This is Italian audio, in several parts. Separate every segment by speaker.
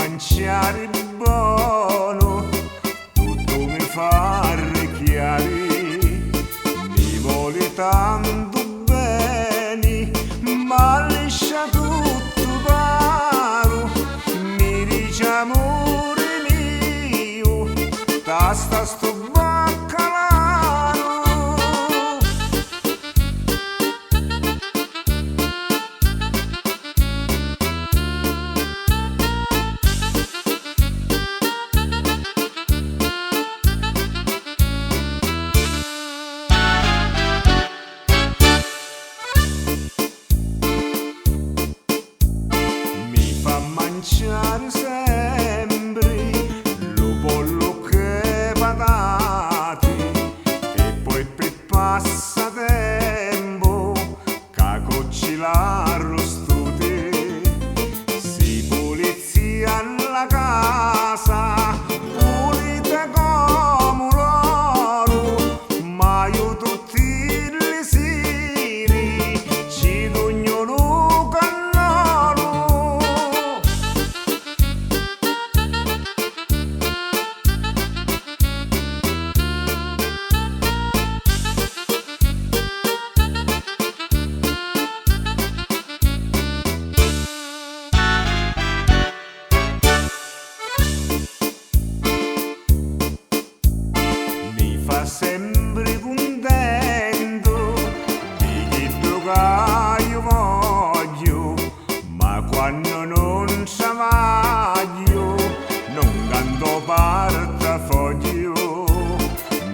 Speaker 1: mangiare buono, tutto mi fa arrecchiare, mi vuole tanto bene, ma lascia tutto paro, mi dice amore mio, tasta sto baccalaro. Mangiare sempre lo pollo che patate e poi per passatempo cacocci l'arrostute, si pulizia alla casa pulita come l'oro, ma io tutti le sere ci dogno sempre contento di quello che io voglio, ma quando non travaglio non canto portafoglio,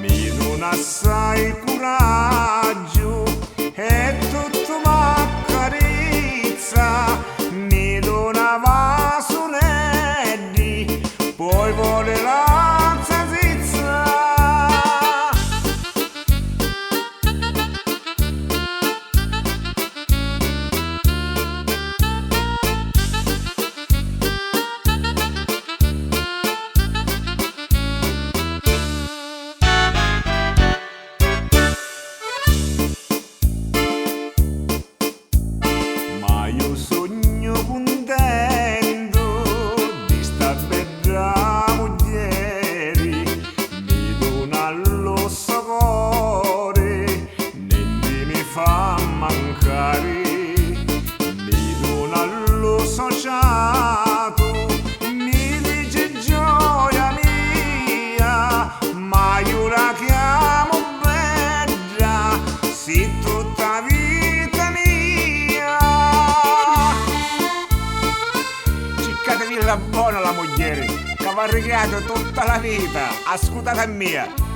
Speaker 1: mi dona assai coraggio e tutto m'accarezza, mi dona vasonelli, poi vuole la fa mancare, mi dona allo sociato, mi dice gioia mia, ma io la chiamo bella, sì tutta vita mia. Cercatevi la buona la moglie, che va regalato tutta la vita, ascoltate mia.